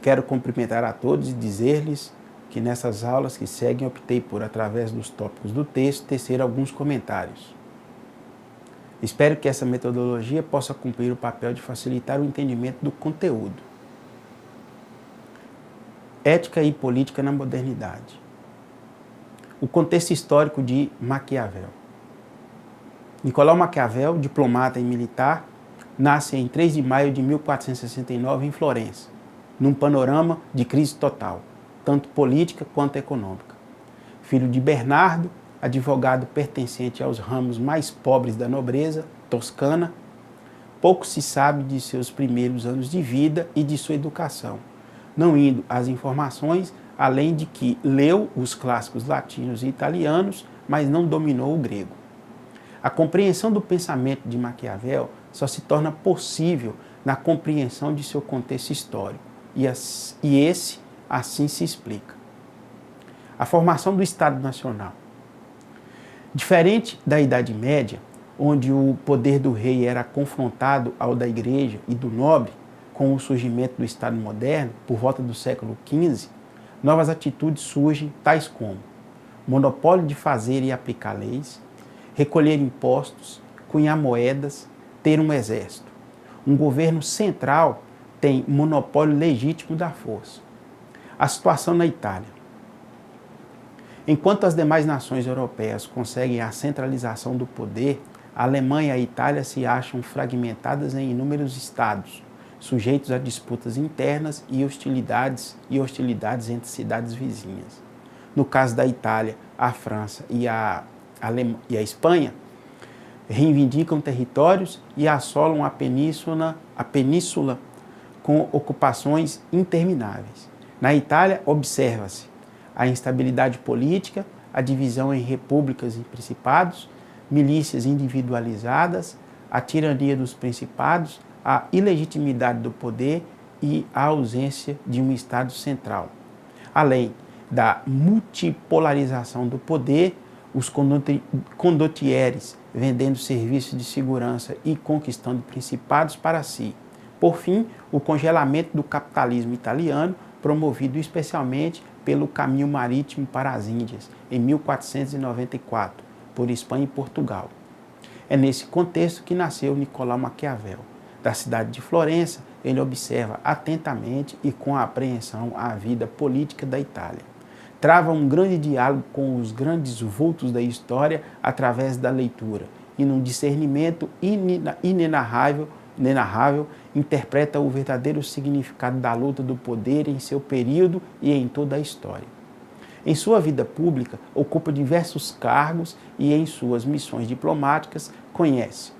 quero cumprimentar a todos e dizer-lhes que nessas aulas que seguem optei por, através dos tópicos do texto, tecer alguns comentários. Espero que essa metodologia possa cumprir o papel de facilitar o entendimento do conteúdo. Ética e política na modernidade. O contexto histórico de Maquiavel. Nicolau Maquiavel, diplomata e militar, nasce em 3 de maio de 1469 em Florença, num panorama de crise total, tanto política quanto econômica. Filho de Bernardo, advogado pertencente aos ramos mais pobres da nobreza toscana, pouco se sabe de seus primeiros anos de vida e de sua educação, não indo às informações além de que leu os clássicos latinos e italianos, mas não dominou o grego. A compreensão do pensamento de Maquiavel só se torna possível na compreensão de seu contexto histórico, e esse assim se explica. A formação do Estado Nacional. Diferente da Idade Média, onde o poder do rei era confrontado ao da Igreja e do nobre, com o surgimento do Estado moderno, por volta do século XV, novas atitudes surgem, tais como monopólio de fazer e aplicar leis, recolher impostos, cunhar moedas, ter um exército. Um governo central tem monopólio legítimo da força. A situação na Itália. Enquanto as demais nações europeias conseguem a centralização do poder, a Alemanha e a Itália se acham fragmentadas em inúmeros estados, sujeitos a disputas internas e hostilidades entre cidades vizinhas. No caso da Itália, a França e a Espanha reivindicam territórios e assolam a península com ocupações intermináveis. Na Itália, observa-se a instabilidade política, a divisão em repúblicas e principados, milícias individualizadas, a tirania dos principados, a ilegitimidade do poder e a ausência de um Estado central. Além da multipolarização do poder, os condottieres vendendo serviços de segurança e conquistando principados para si. Por fim, o congelamento do capitalismo italiano, promovido especialmente pelo caminho marítimo para as Índias, em 1494, por Espanha e Portugal. É nesse contexto que nasceu Nicolau Maquiavel. Da cidade de Florença, ele observa atentamente e com apreensão a vida política da Itália. Trava um grande diálogo com os grandes vultos da história através da leitura e, num discernimento inenarrável, interpreta o verdadeiro significado da luta do poder em seu período e em toda a história. Em sua vida pública, ocupa diversos cargos e em suas missões diplomáticas conhece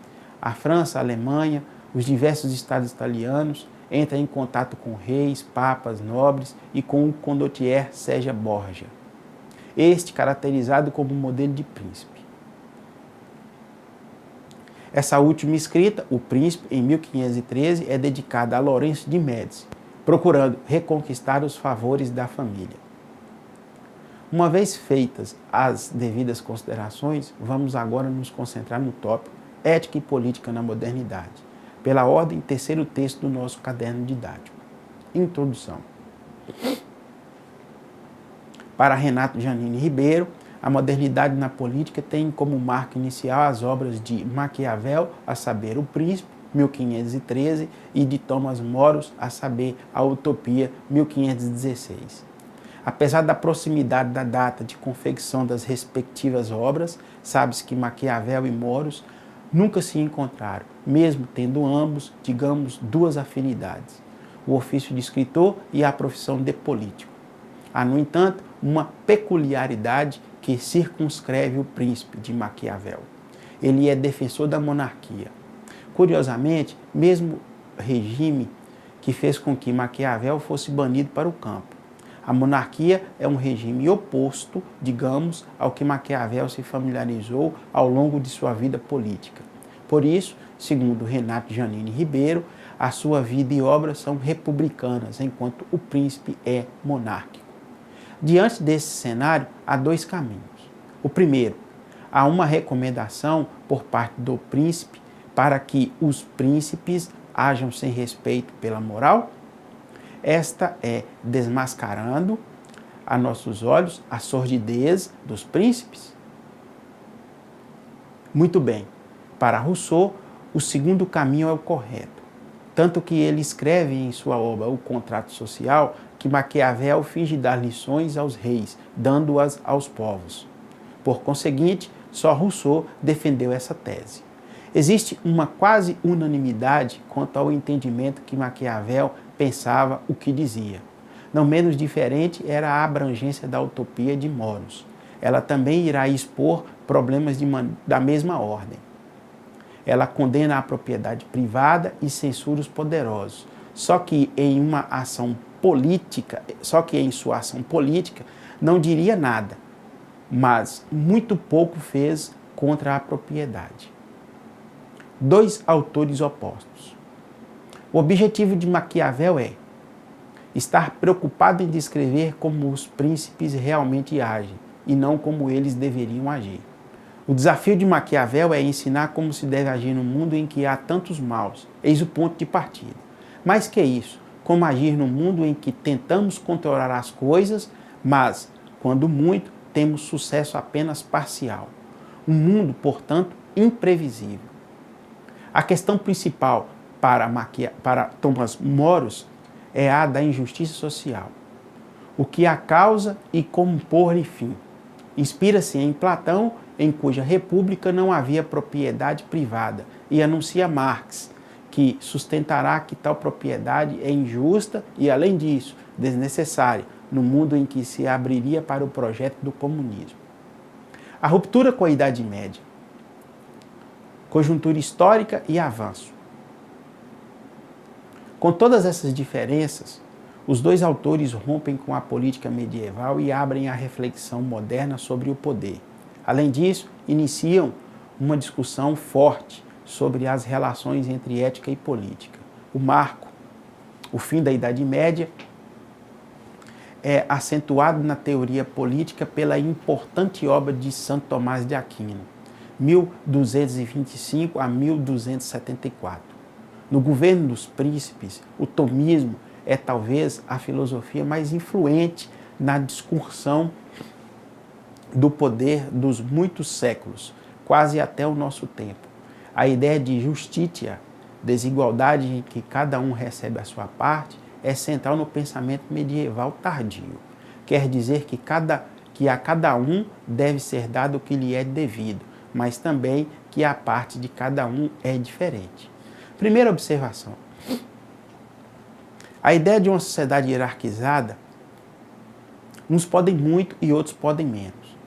a França, a Alemanha, os diversos estados italianos, entra em contato com reis, papas, nobres e com o condottiere Sérgio Borgia, este caracterizado como modelo de príncipe. Essa última escrita, O Príncipe, em 1513, é dedicada a Lourenço de Médici, procurando reconquistar os favores da família. Uma vez feitas as devidas considerações, vamos agora nos concentrar no tópico Ética e Política na Modernidade. Pela ordem, terceiro texto do nosso caderno didático. Introdução. Para Renato Janine Ribeiro, a modernidade na política tem como marco inicial as obras de Maquiavel, a saber, O Príncipe, 1513, e de Thomas More, a saber, A Utopia, 1516. Apesar da proximidade da data de confecção das respectivas obras, sabe-se que Maquiavel e More nunca se encontraram, mesmo tendo ambos, digamos, duas afinidades, o ofício de escritor e a profissão de político. Há, no entanto, uma peculiaridade que circunscreve o Príncipe de Maquiavel. Ele é defensor da monarquia. Curiosamente, mesmo regime que fez com que Maquiavel fosse banido para o campo. A monarquia é um regime oposto, digamos, ao que Maquiavel se familiarizou ao longo de sua vida política. Por isso, segundo Renato Janine Ribeiro, a sua vida e obra são republicanas, enquanto o príncipe é monárquico. Diante desse cenário, há dois caminhos. O primeiro, há uma recomendação por parte do príncipe para que os príncipes hajam sem respeito pela moral. Esta é desmascarando a nossos olhos a sordidez dos príncipes. Muito bem, para Rousseau, o segundo caminho é o correto. Tanto que ele escreve em sua obra O Contrato Social que Maquiavel finge dar lições aos reis, dando-as aos povos. Por conseguinte, só Rousseau defendeu essa tese. Existe uma quase unanimidade quanto ao entendimento que Maquiavel pensava o que dizia. Não menos diferente era a abrangência da utopia de Moros. Ela também irá expor problemas da mesma ordem. Ela condena a propriedade privada e censura os poderosos. Só que em sua ação política não diria nada, mas muito pouco fez contra a propriedade. Dois autores opostos. O objetivo de Maquiavel é estar preocupado em descrever como os príncipes realmente agem e não como eles deveriam agir. O desafio de Maquiavel é ensinar como se deve agir no mundo em que há tantos maus. Eis o ponto de partida. Mais que isso, como agir no mundo em que tentamos controlar as coisas, mas, quando muito, temos sucesso apenas parcial. Um mundo, portanto, imprevisível. A questão principal para Thomas Moros é a da injustiça social. O que a causa e como pôr-lhe fim. Inspira-se em Platão, em cuja república não havia propriedade privada, e anuncia Marx, que sustentará que tal propriedade é injusta e, além disso, desnecessária, no mundo em que se abriria para o projeto do comunismo. A ruptura com a Idade Média. Conjuntura histórica e avanço. Com todas essas diferenças, os dois autores rompem com a política medieval e abrem a reflexão moderna sobre o poder. Além disso, iniciam uma discussão forte sobre as relações entre ética e política. O marco, o fim da Idade Média, é acentuado na teoria política pela importante obra de Santo Tomás de Aquino, 1225 a 1274. No governo dos príncipes, o tomismo é talvez a filosofia mais influente na discussão do poder dos muitos séculos, quase até o nosso tempo. A ideia de justitia, desigualdade em que cada um recebe a sua parte, é central no pensamento medieval tardio. Quer dizer que a cada um deve ser dado o que lhe é devido, mas também que a parte de cada um é diferente. Primeira observação. A ideia de uma sociedade hierarquizada, uns podem muito e outros podem menos.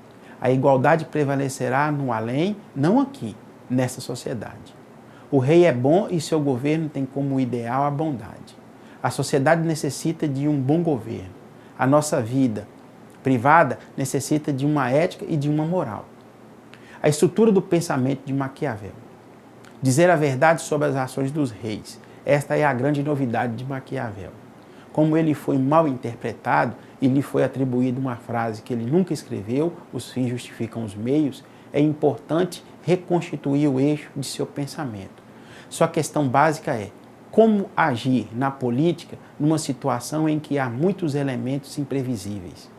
A igualdade prevalecerá no além, não aqui, nessa sociedade. O rei é bom e seu governo tem como ideal a bondade. A sociedade necessita de um bom governo. A nossa vida privada necessita de uma ética e de uma moral. A estrutura do pensamento de Maquiavel. Dizer a verdade sobre as ações dos reis. Esta é a grande novidade de Maquiavel. Como ele foi mal interpretado e lhe foi atribuída uma frase que ele nunca escreveu, os fins justificam os meios, é importante reconstituir o eixo de seu pensamento. Sua questão básica é: como agir na política numa situação em que há muitos elementos imprevisíveis?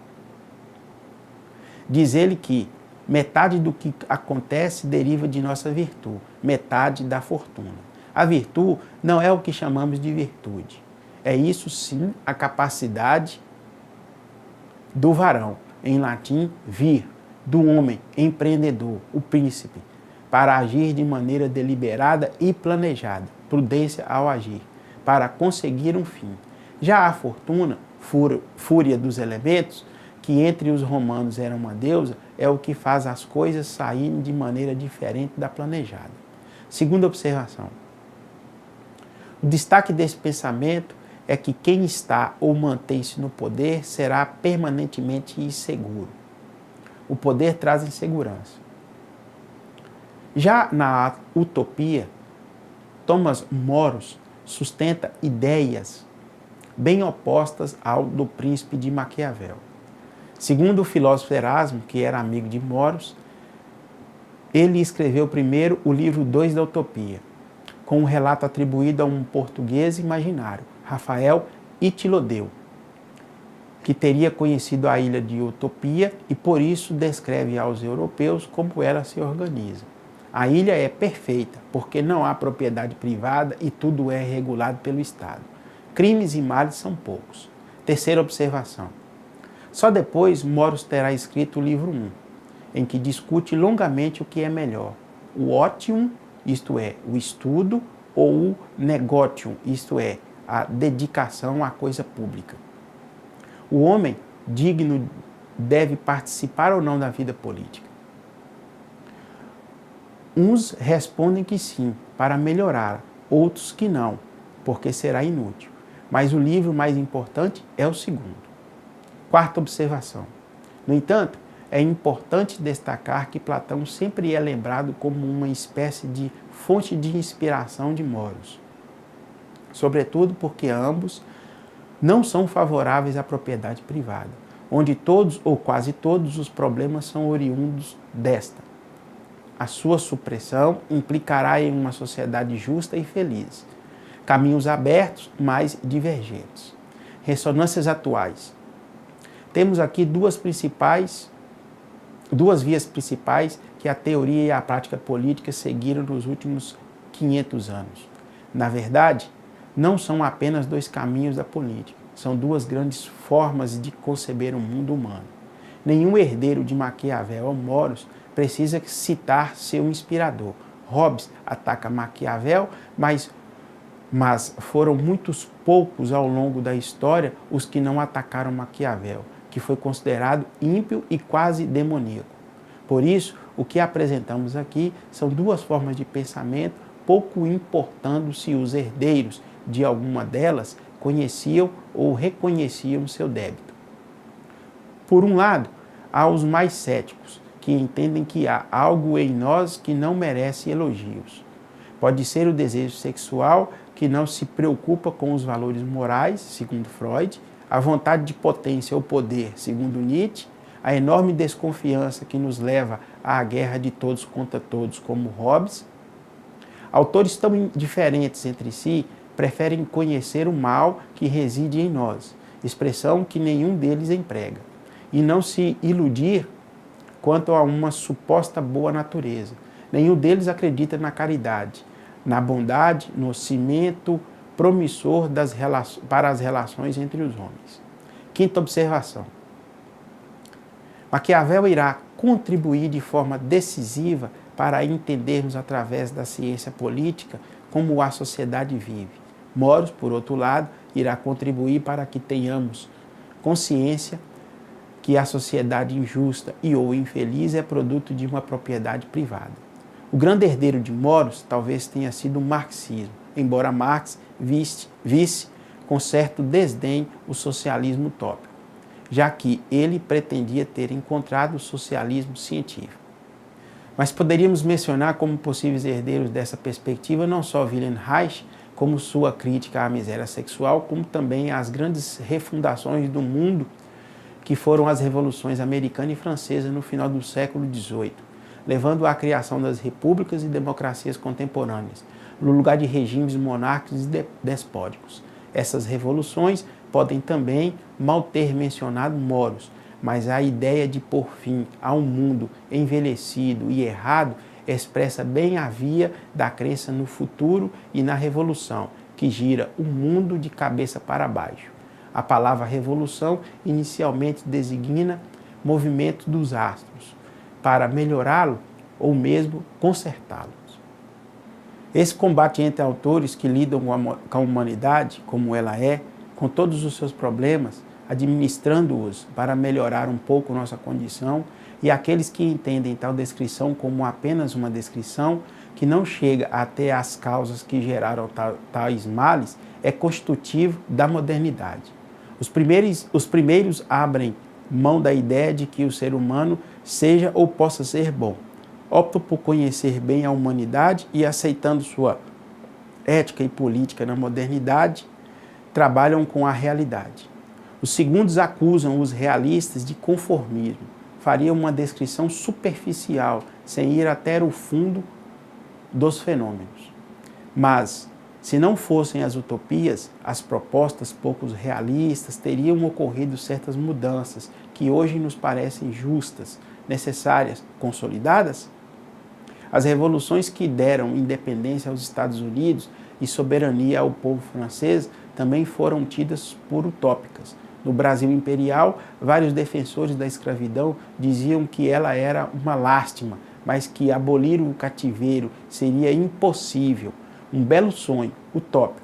Diz ele que metade do que acontece deriva de nossa virtude, metade da fortuna. A virtude não é o que chamamos de virtude. É isso sim a capacidade do varão, em latim, vir, do homem, empreendedor, o príncipe, para agir de maneira deliberada e planejada, prudência ao agir, para conseguir um fim. Já a fortuna, fúria dos elementos, que entre os romanos era uma deusa, é o que faz as coisas saírem de maneira diferente da planejada. Segunda observação. O destaque desse pensamento é que quem está ou mantém-se no poder será permanentemente inseguro. O poder traz insegurança. Já na utopia, Thomas Moros sustenta ideias bem opostas ao do príncipe de Maquiavel. Segundo o filósofo Erasmo, que era amigo de Moros, ele escreveu primeiro o livro 2 da Utopia, com um relato atribuído a um português imaginário, Rafael Itilodeu, que teria conhecido a ilha de Utopia e por isso descreve aos europeus como ela se organiza. A ilha é perfeita, porque não há propriedade privada e tudo é regulado pelo Estado. Crimes e males são poucos. Terceira observação. Só depois Moros terá escrito o livro 1, em que discute longamente o que é melhor, o otium, isto é, o estudo, ou o negotium, isto é, a dedicação à coisa pública. O homem digno deve participar ou não da vida política? Uns respondem que sim, para melhorar, outros que não, porque será inútil. Mas o livro mais importante é o segundo. Quarta observação. No entanto, é importante destacar que Platão sempre é lembrado como uma espécie de fonte de inspiração de Moros, sobretudo porque ambos não são favoráveis à propriedade privada, onde todos ou quase todos os problemas são oriundos desta. A sua supressão implicará em uma sociedade justa e feliz, caminhos abertos, mas divergentes. Ressonâncias atuais. Temos aqui duas vias principais que a teoria e a prática política seguiram nos últimos 500 anos. Na verdade, não são apenas dois caminhos da política, são duas grandes formas de conceber o mundo humano. Nenhum herdeiro de Maquiavel ou Moros precisa citar seu inspirador. Hobbes ataca Maquiavel, mas foram muitos poucos ao longo da história os que não atacaram Maquiavel, que foi considerado ímpio e quase demoníaco. Por isso, o que apresentamos aqui são duas formas de pensamento, pouco importando se os herdeiros de alguma delas conheciam ou reconheciam seu débito. Por um lado, há os mais céticos, que entendem que há algo em nós que não merece elogios. Pode ser o desejo sexual, que não se preocupa com os valores morais, segundo Freud, a vontade de potência ou poder, segundo Nietzsche, a enorme desconfiança que nos leva à guerra de todos contra todos, como Hobbes. Autores tão diferentes entre si preferem conhecer o mal que reside em nós, expressão que nenhum deles emprega, e não se iludir quanto a uma suposta boa natureza. Nenhum deles acredita na caridade, na bondade, no cimento promissor para as relações entre os homens. Quinta observação. Maquiavel irá contribuir de forma decisiva para entendermos através da ciência política como a sociedade vive. Moros, por outro lado, irá contribuir para que tenhamos consciência que a sociedade injusta e ou infeliz é produto de uma propriedade privada. O grande herdeiro de Moros talvez tenha sido o marxismo, embora Marx visse com certo desdém o socialismo utópico, já que ele pretendia ter encontrado o socialismo científico. Mas poderíamos mencionar como possíveis herdeiros dessa perspectiva não só Wilhelm Reich, como sua crítica à miséria sexual, como também as grandes refundações do mundo que foram as revoluções americana e francesa no final do século XVIII, levando à criação das repúblicas e democracias contemporâneas, no lugar de regimes monárquicos e despóticos. Essas revoluções podem também mal ter mencionado Moros, mas a ideia de pôr fim a um mundo envelhecido e errado expressa bem a via da crença no futuro e na revolução, que gira o mundo de cabeça para baixo. A palavra revolução inicialmente designa movimento dos astros, para melhorá-lo ou mesmo consertá-lo. Esse combate entre autores que lidam com a humanidade, como ela é, com todos os seus problemas, administrando-os para melhorar um pouco nossa condição, e aqueles que entendem tal descrição como apenas uma descrição, que não chega até as causas que geraram tais males, é constitutivo da modernidade. Os primeiros abrem mão da ideia de que o ser humano seja ou possa ser bom. Optam por conhecer bem a humanidade e, aceitando sua ética e política na modernidade, trabalham com a realidade. Os segundos acusam os realistas de conformismo. Fariam uma descrição superficial, sem ir até o fundo dos fenômenos. Mas Se não fossem as utopias, as propostas pouco realistas, teriam ocorrido certas mudanças que hoje nos parecem justas, necessárias, consolidadas? As revoluções que deram independência aos Estados Unidos e soberania ao povo francês também foram tidas por utópicas. No Brasil imperial, vários defensores da escravidão diziam que ela era uma lástima, mas que abolir o cativeiro seria impossível. Um belo sonho, utópico.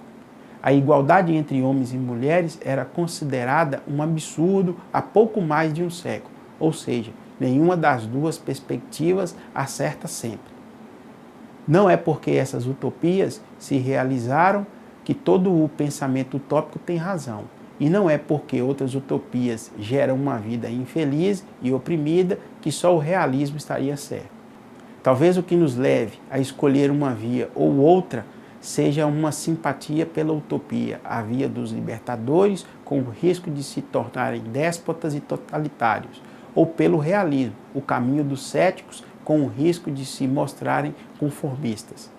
A igualdade entre homens e mulheres era considerada um absurdo há pouco mais de um século, ou seja, nenhuma das duas perspectivas acerta sempre. Não é porque essas utopias se realizaram que todo o pensamento utópico tem razão. E não é porque outras utopias geram uma vida infeliz e oprimida que só o realismo estaria certo. Talvez o que nos leve a escolher uma via ou outra seja uma simpatia pela utopia, a via dos libertadores, com o risco de se tornarem déspotas e totalitários, ou pelo realismo, o caminho dos céticos, com o risco de se mostrarem conformistas.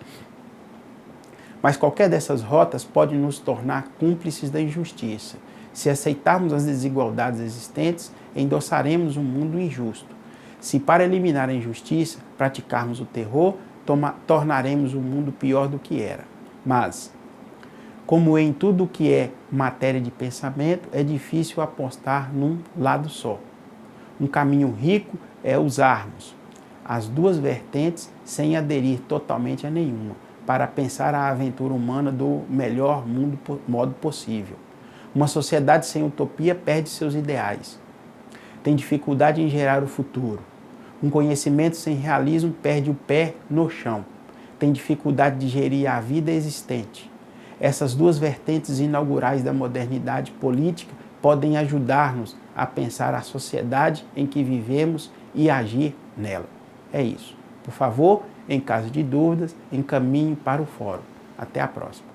Mas qualquer dessas rotas pode nos tornar cúmplices da injustiça. Se aceitarmos as desigualdades existentes, endossaremos um mundo injusto. Se para eliminar a injustiça praticarmos o terror, tornaremos o mundo pior do que era. Mas, como em tudo que é matéria de pensamento, é difícil apostar num lado só. Um caminho rico é usarmos as duas vertentes sem aderir totalmente a nenhuma, para pensar a aventura humana do melhor modo possível. Uma sociedade sem utopia perde seus ideais. Tem dificuldade em gerar o futuro. Um conhecimento sem realismo perde o pé no chão. Tem dificuldade de gerir a vida existente. Essas duas vertentes inaugurais da modernidade política podem ajudar-nos a pensar a sociedade em que vivemos e agir nela. É isso. Por favor, em caso de dúvidas, encaminhe para o fórum. Até a próxima.